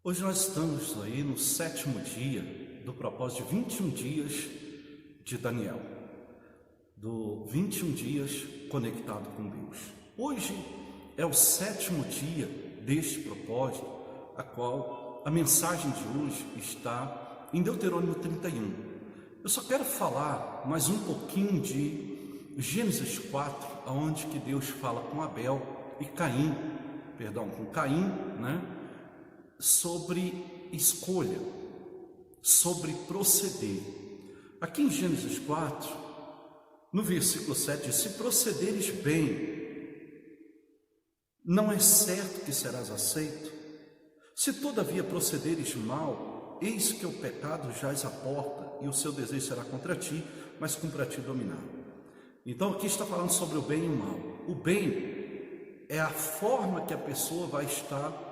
Hoje nós estamos aí no 7º dia do propósito de 21 dias de Daniel, do 21 dias conectado com Deus. Hoje é o 7º dia deste propósito, a qual a mensagem de hoje está em Deuteronômio 31. Eu só quero falar mais um pouquinho de Gênesis 4, onde que Deus fala com Abel e Caim, com Caim, sobre escolha, sobre proceder. Aqui em Gênesis 4, no versículo 7, diz: se procederes bem, não é certo que serás aceito. Se todavia procederes mal, eis que o pecado jaz à porta, e o seu desejo será contra ti, mas cumpra a ti dominar. Então aqui está falando sobre o bem e o mal. O bem é a forma que a pessoa vai estar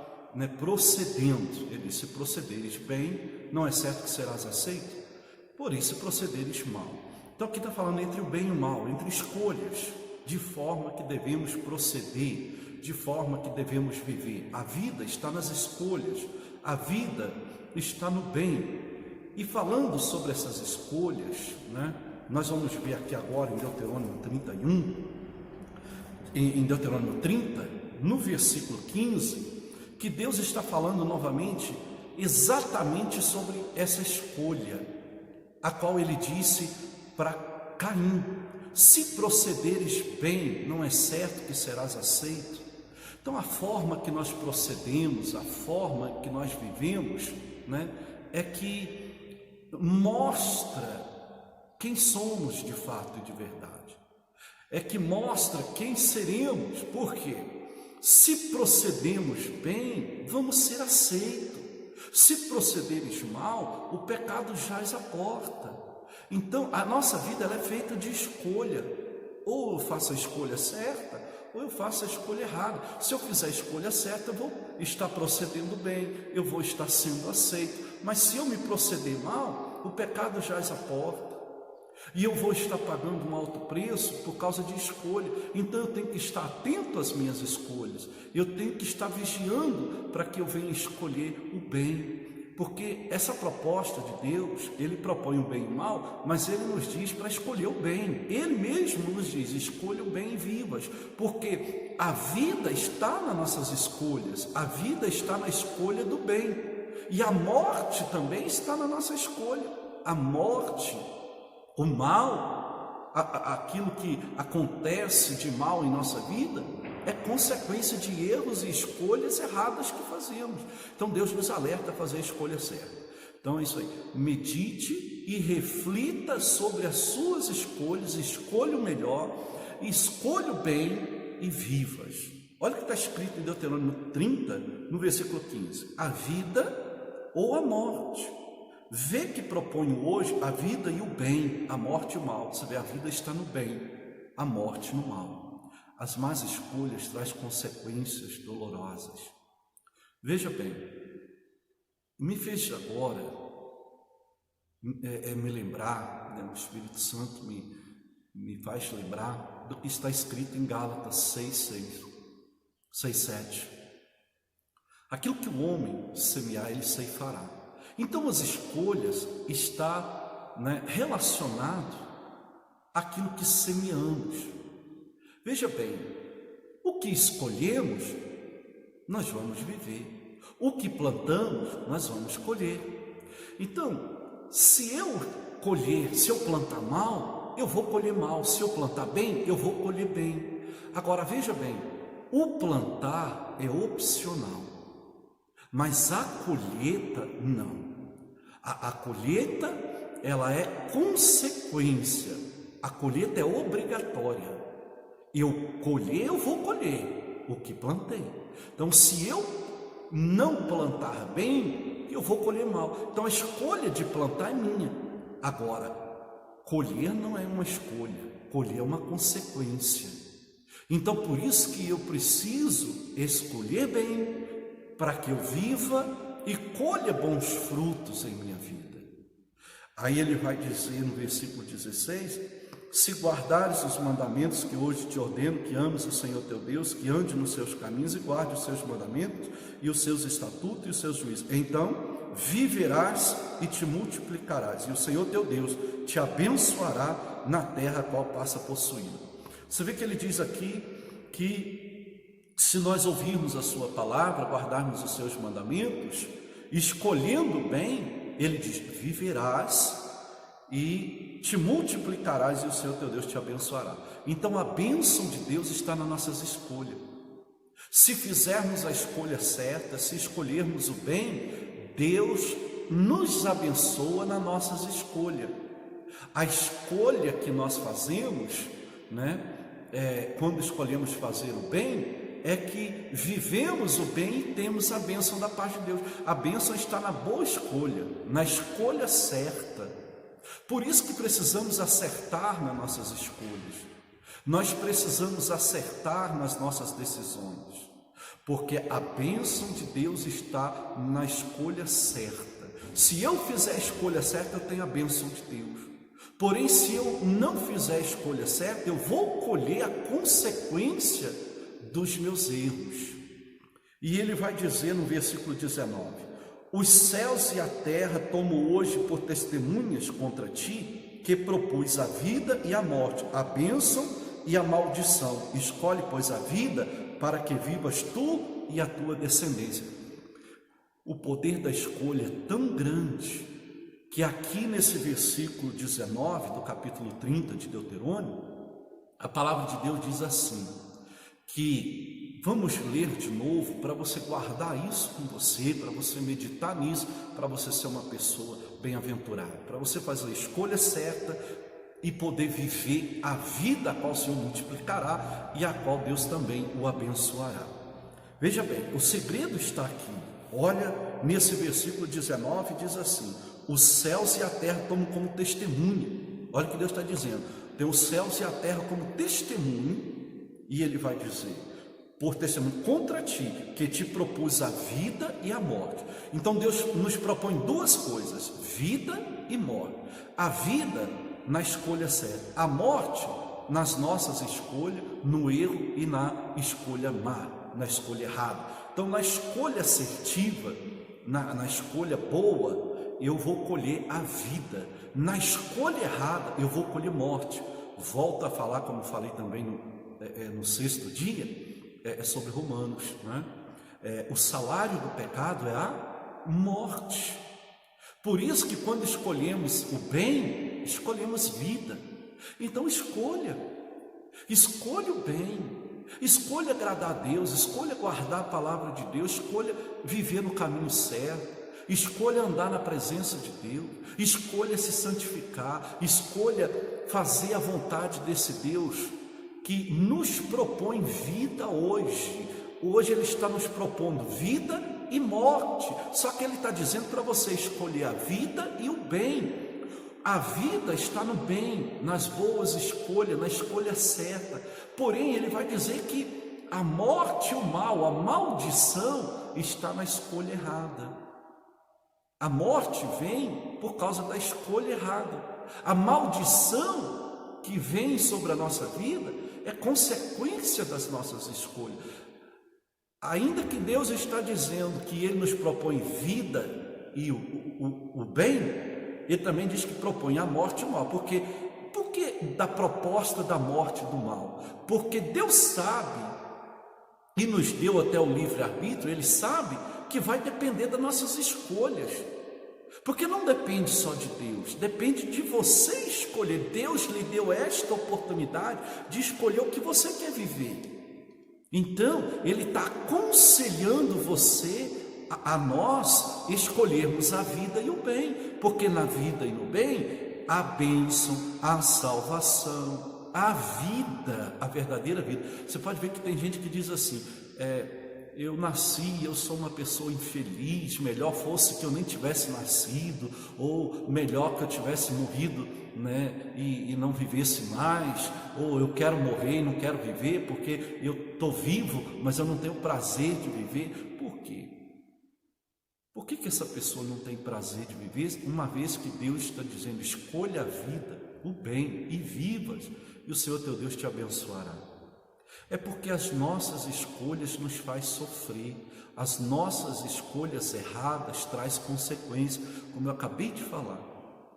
procedendo. Ele diz: se procederes bem, não é certo que serás aceito, porém se procederes mal. Então aqui está falando entre o bem e o mal, entre escolhas, de forma que devemos proceder, de forma que devemos viver. A vida está nas escolhas, a vida está no bem. E falando sobre essas escolhas, nós vamos ver aqui agora em Deuteronômio 31, em Deuteronômio 30, no versículo 15, que Deus está falando novamente exatamente sobre essa escolha, a qual ele disse para Caim: se procederes bem, não é certo que serás aceito. Então a forma que nós procedemos, a forma que nós vivemos, é que mostra quem somos de fato e de verdade, é que mostra quem seremos. Por quê? Se procedemos bem, vamos ser aceitos. Se procederes mal, o pecado jaz à porta. Então a nossa vida ela é feita de escolha. Ou eu faço a escolha certa, ou eu faço a escolha errada. Se eu fizer a escolha certa, eu vou estar procedendo bem, eu vou estar sendo aceito. Mas se eu me proceder mal, o pecado jaz à porta, e eu vou estar pagando um alto preço por causa de escolha. Então eu tenho que estar atento às minhas escolhas, eu tenho que estar vigiando para que eu venha escolher o bem, porque essa proposta de Deus, Ele propõe o bem e o mal, mas Ele nos diz para escolher o bem. Ele mesmo nos diz: escolha o bem e vivas, porque a vida está nas nossas escolhas, a vida está na escolha do bem, e a morte também está na nossa escolha. A morte, o mal, aquilo que acontece de mal em nossa vida, é consequência de erros e escolhas erradas que fazemos. Então Deus nos alerta a fazer a escolha certa. Então é isso aí: medite e reflita sobre as suas escolhas, escolha o melhor, escolha o bem e vivas. Olha o que está escrito em Deuteronômio 30, no versículo 15: a vida ou a morte. Vê que proponho hoje a vida e o bem, a morte e o mal. Você vê, a vida está no bem, a morte no mal. As más escolhas trazem consequências dolorosas. Veja bem, me fez agora me lembrar, o Espírito Santo me faz lembrar do que está escrito em Gálatas 6:7. Aquilo que o homem semear, ele ceifará. Então as escolhas está relacionado àquilo que semeamos. Veja bem, o que escolhemos, nós vamos viver. O que plantamos, nós vamos colher. Então, se eu plantar mal, eu vou colher mal. Se eu plantar bem, eu vou colher bem. Agora veja bem, o plantar é opcional, mas a colheita não. A colheita, ela é consequência. A colheita é obrigatória. Eu vou colher o que plantei. Então se eu não plantar bem, eu vou colher mal. Então a escolha de plantar é minha. Agora, colher não é uma escolha, colher é uma consequência. Então por isso que eu preciso escolher bem, para que eu viva e colha bons frutos em minha vida. Aí ele vai dizer no versículo 16 se guardares os mandamentos que hoje te ordeno, que ames o Senhor teu Deus, que ande nos seus caminhos e guarde os seus mandamentos e os seus estatutos e os seus juízos. Então viverás e te multiplicarás, e o Senhor teu Deus te abençoará na terra a qual passa a possuir. Você vê que ele diz aqui que se nós ouvirmos a sua palavra, guardarmos os seus mandamentos, escolhendo bem, ele diz: viverás e te multiplicarás, e o Senhor teu Deus te abençoará. Então a bênção de Deus está nas nossas escolhas. Se fizermos a escolha certa, se escolhermos o bem, Deus nos abençoa nas nossas escolhas. A escolha que nós fazemos, quando escolhemos fazer o bem, é que vivemos o bem e temos a bênção da parte de Deus. A bênção está na boa escolha, na escolha certa. Por isso que precisamos acertar nas nossas escolhas. Nós precisamos acertar nas nossas decisões, porque a bênção de Deus está na escolha certa. Se eu fizer a escolha certa, eu tenho a bênção de Deus. Porém, se eu não fizer a escolha certa, eu vou colher a consequência dos meus erros. E ele vai dizer no versículo 19: os céus e a terra tomo hoje por testemunhas contra ti, que propus a vida e a morte, a bênção e a maldição. Escolhe, pois, a vida, para que vivas tu e a tua descendência. O poder da escolha é tão grande, que aqui nesse versículo 19 do capítulo 30 de Deuterônio, a palavra de Deus diz assim, que vamos ler de novo para você guardar isso com você, para você meditar nisso, para você ser uma pessoa bem-aventurada, para você fazer a escolha certa e poder viver a vida a qual o Senhor multiplicará e a qual Deus também o abençoará. Veja bem, o segredo está aqui. Olha, nesse versículo 19 diz assim: os céus e a terra tomam como testemunha. Olha o que Deus está dizendo: tem os céus e a terra como testemunho. E ele vai dizer, por testemunho contra ti, que te propus a vida e a morte. Então Deus nos propõe duas coisas: vida e morte. A vida na escolha certa, a morte nas nossas escolhas, no erro e na escolha má, na escolha errada. Então na escolha assertiva, na escolha boa, eu vou colher a vida. Na escolha errada, eu vou colher morte. Volto a falar, como falei também no sexto dia, é sobre Romanos, o salário do pecado é a morte. Por isso que quando escolhemos o bem, escolhemos vida. Então escolha o bem, escolha agradar a Deus, escolha guardar a palavra de Deus, escolha viver no caminho certo, escolha andar na presença de Deus, escolha se santificar, escolha fazer a vontade desse Deus que nos propõe vida hoje. Hoje Ele está nos propondo vida e morte, só que Ele está dizendo para você escolher a vida e o bem. A vida está no bem, nas boas escolhas, na escolha certa. Porém, Ele vai dizer que a morte e o mal, a maldição, está na escolha errada. A morte vem por causa da escolha errada. A maldição que vem sobre a nossa vida é consequência das nossas escolhas. Ainda que Deus está dizendo que Ele nos propõe vida e o bem, Ele também diz que propõe a morte e o mal. Por que da proposta da morte e do mal? Porque Deus sabe, e nos deu até o livre-arbítrio, Ele sabe que vai depender das nossas escolhas. Porque não depende só de Deus, depende de você escolher. Deus lhe deu esta oportunidade de escolher o que você quer viver. Então, Ele está aconselhando você, a nós, escolhermos a vida e o bem. Porque na vida e no bem, a bênção, a salvação, a vida, a verdadeira vida. Você pode ver que tem gente que diz assim, eu nasci, eu sou uma pessoa infeliz, melhor fosse que eu nem tivesse nascido, ou melhor que eu tivesse morrido, e não vivesse mais, ou eu quero morrer e não quero viver, porque eu estou vivo, mas eu não tenho prazer de viver. Por quê? Por que essa pessoa não tem prazer de viver, uma vez que Deus está dizendo, escolha a vida o bem e vivas, e o Senhor teu Deus te abençoará. É porque as nossas escolhas nos faz sofrer, as nossas escolhas erradas traz consequências, como eu acabei de falar.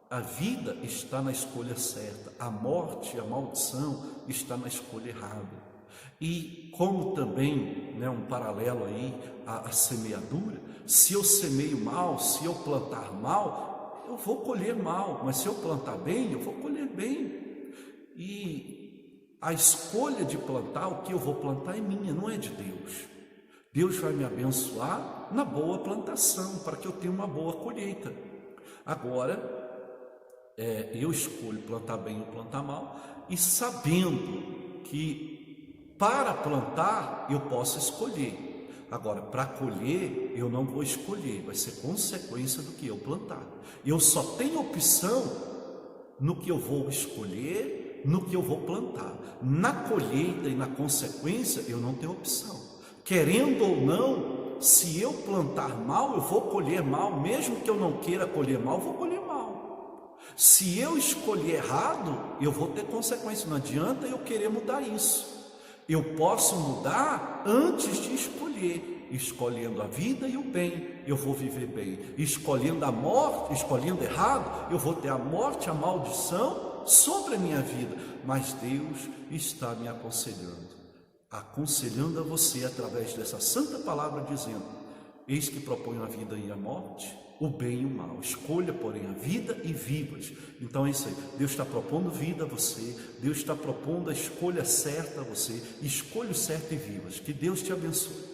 A vida está na escolha certa, a morte, a maldição está na escolha errada. E como também, um paralelo aí à semeadura, se eu semeio mal, se eu plantar mal, eu vou colher mal, mas se eu plantar bem, eu vou colher bem. E a escolha de plantar, o que eu vou plantar é minha, não é de Deus. Deus vai me abençoar na boa plantação, para que eu tenha uma boa colheita. Agora, eu escolho plantar bem ou plantar mal, e sabendo que para plantar eu posso escolher. Agora, para colher, eu não vou escolher, vai ser consequência do que eu plantar. Eu só tenho opção no que eu vou escolher, no que eu vou plantar. Na colheita e na consequência, eu não tenho opção. Querendo ou não, se eu plantar mal, eu vou colher mal, mesmo que eu não queira colher mal, eu vou colher mal. Se eu escolher errado, eu vou ter consequência. Não adianta eu querer mudar isso. Eu posso mudar antes de escolher. Escolhendo a vida e o bem, eu vou viver bem. Escolhendo a morte, escolhendo errado, eu vou ter a morte, a maldição sobre a minha vida. Mas Deus está me aconselhando a você através dessa santa palavra, dizendo: eis que proponho a vida e a morte, o bem e o mal. Escolha, porém, a vida e vivas. Então é isso aí. Deus está propondo vida a você. Deus está propondo a escolha certa a você. Escolha o certo e vivas. Que Deus te abençoe.